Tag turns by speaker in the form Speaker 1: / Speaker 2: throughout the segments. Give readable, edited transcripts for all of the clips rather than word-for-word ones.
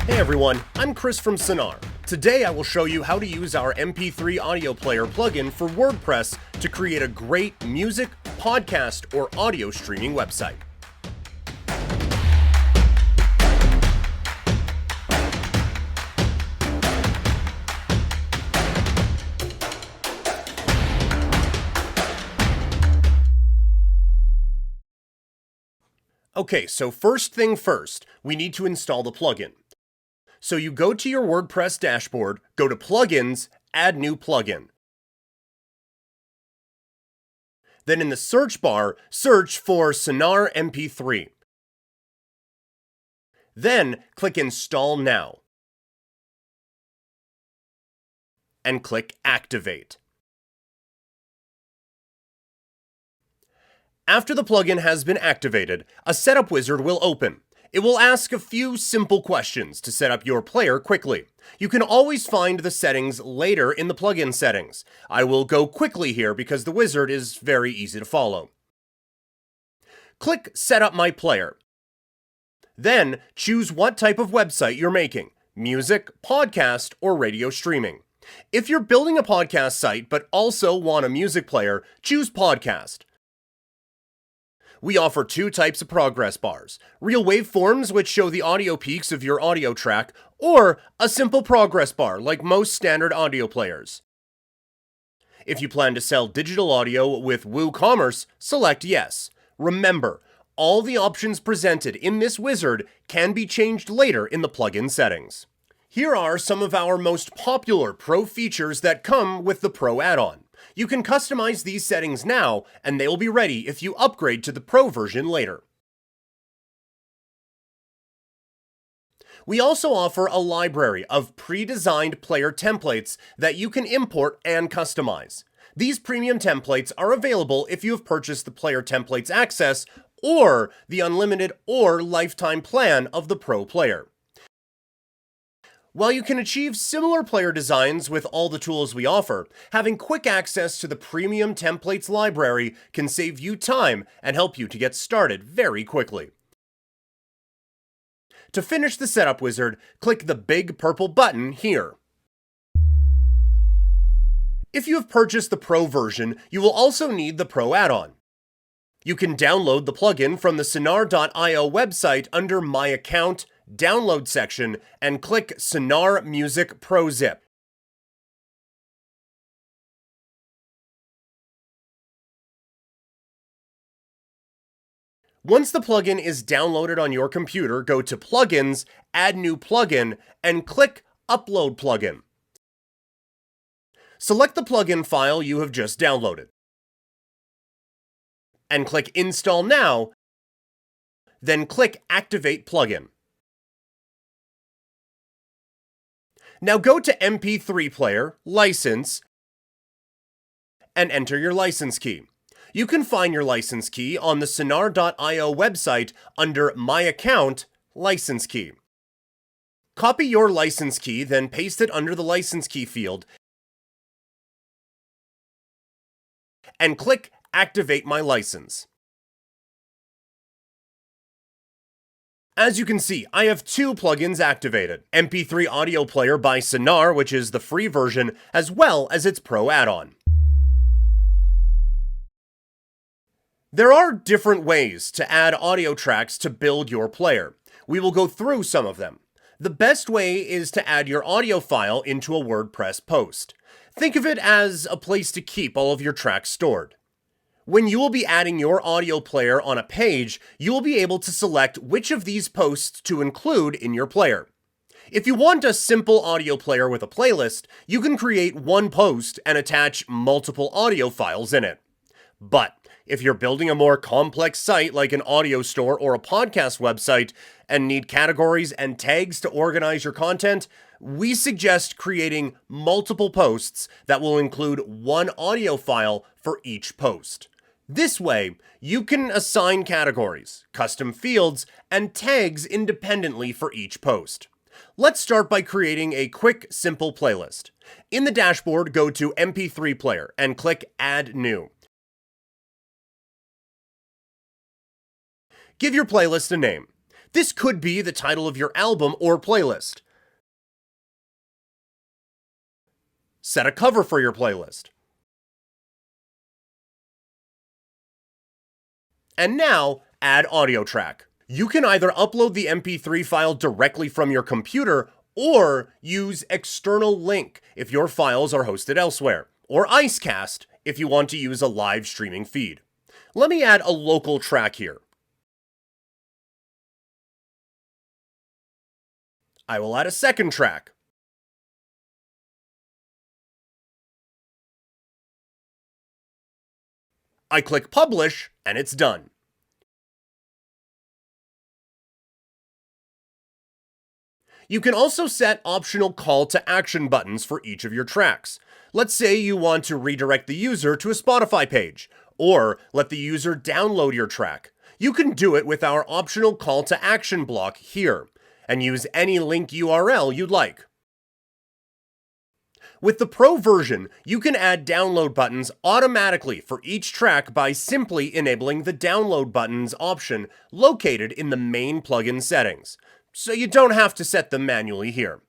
Speaker 1: Hey everyone, I'm Chris from Sonaar. Today I will show you how to use our MP3 audio player plugin for WordPress to create a great music, podcast, or audio streaming website. Okay, so first thing first, we need to install the plugin. So you go to your WordPress dashboard, go to Plugins, Add New Plugin. Then in the search bar, search for Sonaar MP3. Then click Install Now. And click Activate. After the plugin has been activated, a setup wizard will open. It will ask a few simple questions to set up your player quickly. You can always find the settings later in the plugin settings. I will go quickly here because the wizard is very easy to follow. Click Set up my player. Then choose what type of website you're making: music, podcast, or radio streaming. If you're building a podcast site but also want a music player, choose podcast. We offer two types of progress bars: real waveforms, which show the audio peaks of your audio track, or a simple progress bar like most standard audio players. If you plan to sell digital audio with WooCommerce, select yes. Remember, all the options presented in this wizard can be changed later in the plugin settings. Here are some of our most popular Pro features that come with the Pro add-on. You can customize these settings now, and they will be ready if you upgrade to the Pro version later. We also offer a library of pre-designed player templates that you can import and customize. These premium templates are available if you have purchased the Player Templates Access or the Unlimited or Lifetime plan of the Pro player. While you can achieve similar player designs with all the tools we offer, having quick access to the premium templates library can save you time and help you to get started very quickly. To finish the setup wizard, click the big purple button here. If you have purchased the Pro version, you will also need the Pro add-on. You can download the plugin from the Sonaar.io website under My Account, Download section, and click Sonaar Music Pro Zip. Once the plugin is downloaded on your computer, go to Plugins, Add New Plugin, and click Upload Plugin. Select the plugin file you have just downloaded, and click Install Now, then click Activate Plugin. Now go to MP3 Player, License, and enter your license key. You can find your license key on the Sonaar.io website under My Account, License Key. Copy your license key, then paste it under the license key field, and click Activate My License. As you can see, I have two plugins activated: MP3 Audio Player by Sonaar, which is the free version, as well as its Pro add-on. There are different ways to add audio tracks to build your player. We will go through some of them. The best way is to add your audio file into a WordPress post. Think of it as a place to keep all of your tracks stored. When you will be adding your audio player on a page, you will be able to select which of these posts to include in your player. If you want a simple audio player with a playlist, you can create one post and attach multiple audio files in it. But if you're building a more complex site like an audio store or a podcast website and need categories and tags to organize your content, we suggest creating multiple posts that will include one audio file for each post. This way, you can assign categories, custom fields, and tags independently for each post. Let's start by creating a quick, simple playlist. In the dashboard, go to MP3 Player and click Add New. Give your playlist a name. This could be the title of your album or playlist. Set a cover for your playlist. And now, add audio track. You can either upload the MP3 file directly from your computer or use external link if your files are hosted elsewhere, or Icecast if you want to use a live streaming feed. Let me add a local track here. I will add a second track. I click Publish, and it's done. You can also set optional call to action buttons for each of your tracks. Let's say you want to redirect the user to a Spotify page, or let the user download your track. You can do it with our optional call to action block here, and use any link URL you'd like. With the Pro version, you can add download buttons automatically for each track by simply enabling the download buttons option located in the main plugin settings, so you don't have to set them manually here.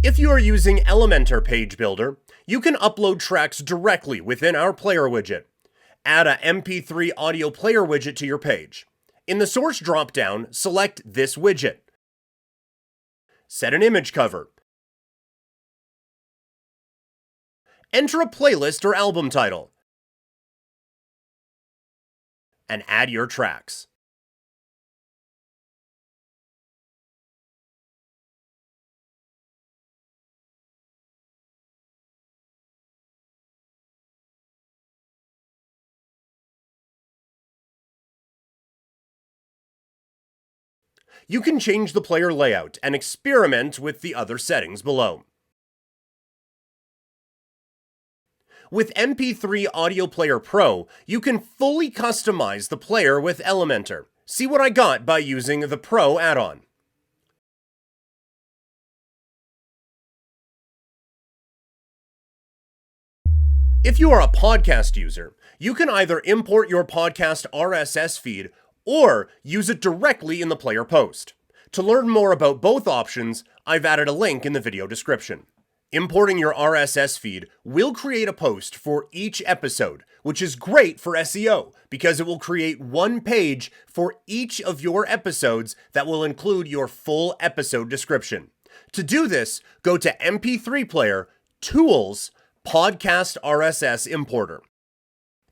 Speaker 1: If you are using Elementor Page Builder, you can upload tracks directly within our player widget. Add a MP3 audio player widget to your page. In the source dropdown, select this widget. Set an image cover. Enter a playlist or album title. And add your tracks. You can change the player layout and experiment with the other settings below. With MP3 Audio Player Pro, you can fully customize the player with Elementor. See what I got by using the Pro add-on. If you are a podcast user, you can either import your podcast RSS feed or use it directly in the player post. To learn more about both options, I've added a link in the video description. Importing your RSS feed will create a post for each episode, which is great for SEO because it will create one page for each of your episodes that will include your full episode description. To do this, go to MP3 Player, Tools, Podcast RSS Importer.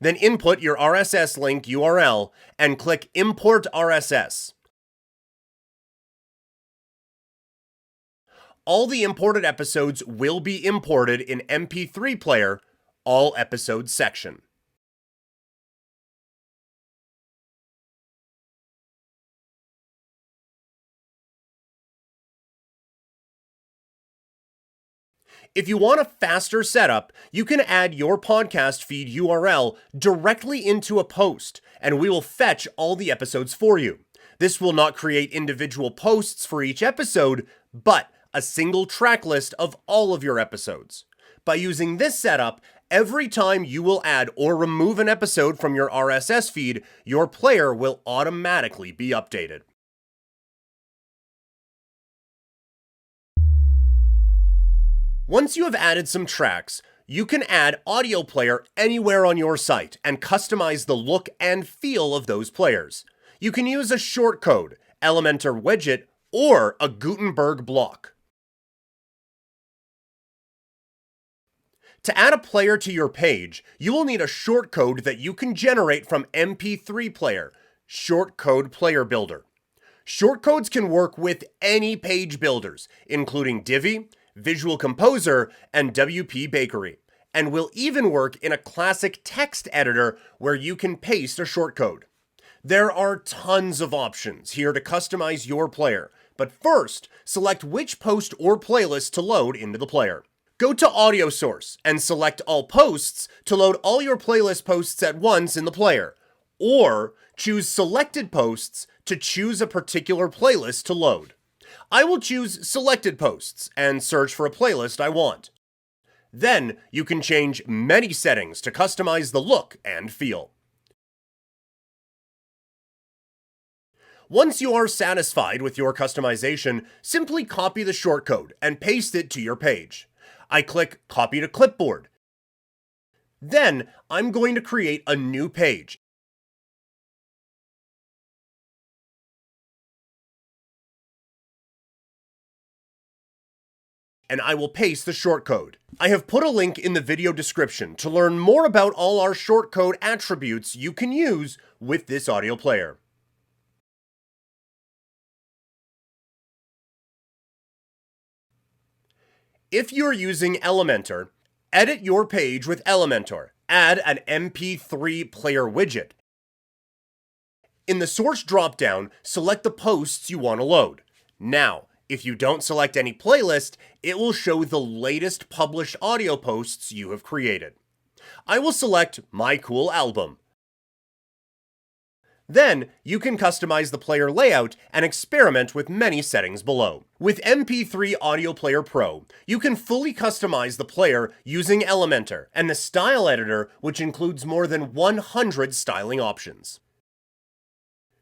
Speaker 1: Then input your RSS link URL and click Import RSS. All the imported episodes will be imported in MP3 Player, All Episodes section. If you want a faster setup, you can add your podcast feed URL directly into a post, and we will fetch all the episodes for you. This will not create individual posts for each episode, but a single track list of all of your episodes. By using this setup, every time you will add or remove an episode from your RSS feed, your player will automatically be updated. Once you have added some tracks, you can add Audio Player anywhere on your site and customize the look and feel of those players. You can use a Shortcode, Elementor Widget, or a Gutenberg Block. To add a player to your page, you will need a shortcode that you can generate from MP3 Player, Shortcode Player Builder. Shortcodes can work with any page builders, including Divi, Visual Composer, and WP Bakery, and will even work in a classic text editor where you can paste a shortcode. There are tons of options here to customize your player, but first, select which post or playlist to load into the player. Go to Audio Source and select All Posts to load all your playlist posts at once in the player, or choose Selected Posts to choose a particular playlist to load. I will choose Selected Posts and search for a playlist I want. Then you can change many settings to customize the look and feel. Once you are satisfied with your customization, simply copy the shortcode and paste it to your page. I click Copy to Clipboard. Then, I'm going to create a new page. And I will paste the shortcode. I have put a link in the video description to learn more about all our shortcode attributes you can use with this audio player. If you're using Elementor, edit your page with Elementor. Add an MP3 player widget. In the source dropdown, select the posts you want to load. Now, if you don't select any playlist, it will show the latest published audio posts you have created. I will select My Cool Album. Then, you can customize the player layout and experiment with many settings below. With MP3 Audio Player Pro, you can fully customize the player using Elementor and the style editor, which includes more than 100 styling options.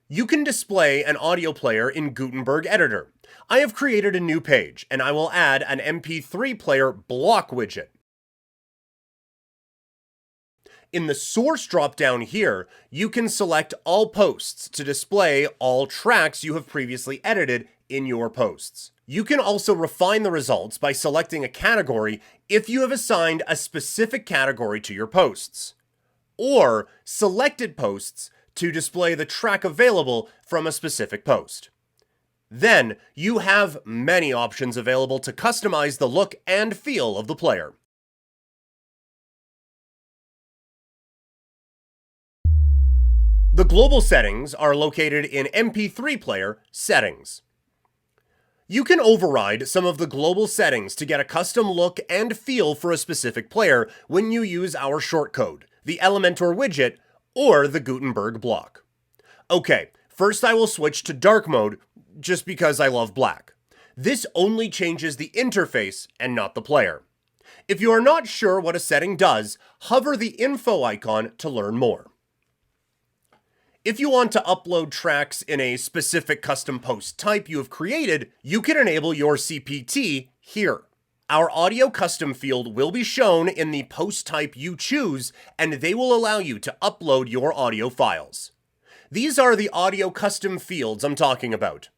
Speaker 1: You can display an audio player in Gutenberg editor. I have created a new page, and I will add an MP3 player block widget. In the source dropdown here, you can select all posts to display all tracks you have previously edited in your posts. You can also refine the results by selecting a category if you have assigned a specific category to your posts, or selected posts to display the track available from a specific post. Then, you have many options available to customize the look and feel of the player. The global settings are located in MP3 Player Settings. You can override some of the global settings to get a custom look and feel for a specific player when you use our shortcode, the Elementor Widget, or the Gutenburg Block. Okay, first I will switch to dark mode just because I love black. This only changes the interface and not the player. If you are not sure what a setting does, hover the info icon to learn more. If you want to upload tracks in a specific custom post type you have created, you can enable your CPT here. Our audio custom field will be shown in the post type you choose, and they will allow you to upload your audio files. These are the audio custom fields I'm talking about.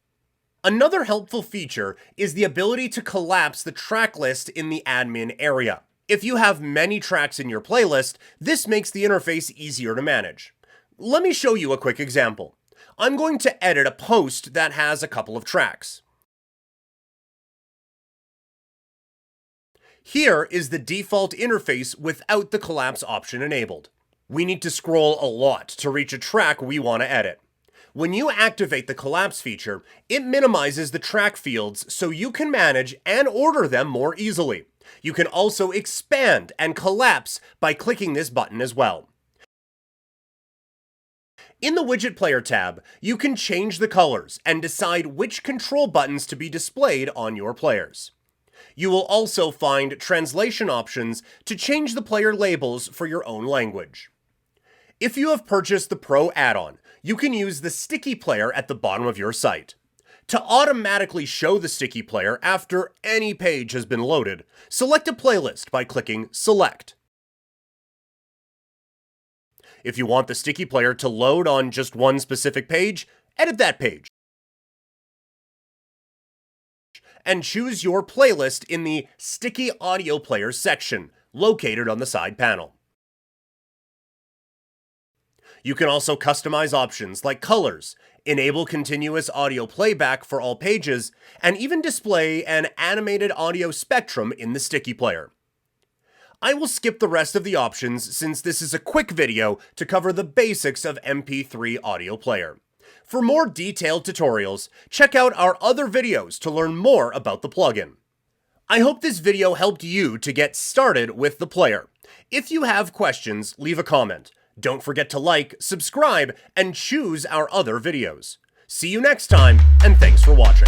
Speaker 1: Another helpful feature is the ability to collapse the track list in the admin area. If you have many tracks in your playlist, this makes the interface easier to manage. Let me show you a quick example. I'm going to edit a post that has a couple of tracks. Here is the default interface without the collapse option enabled. We need to scroll a lot to reach a track we want to edit. When you activate the collapse feature, it minimizes the track fields so you can manage and order them more easily. You can also expand and collapse by clicking this button as well. In the Widget Player tab, you can change the colors and decide which control buttons to be displayed on your players. You will also find translation options to change the player labels for your own language. If you have purchased the Pro add-on, you can use the sticky player at the bottom of your site. To automatically show the sticky player after any page has been loaded, select a playlist by clicking Select. If you want the sticky player to load on just one specific page, edit that page. And choose your playlist in the Sticky Audio Player section, located on the side panel. You can also customize options like colors, enable continuous audio playback for all pages, and even display an animated audio spectrum in the sticky player. I will skip the rest of the options since this is a quick video to cover the basics of MP3 audio player. For more detailed tutorials, check out our other videos to learn more about the plugin. I hope this video helped you to get started with the player. If you have questions, leave a comment. Don't forget to like, subscribe, and choose our other videos. See you next time, and thanks for watching.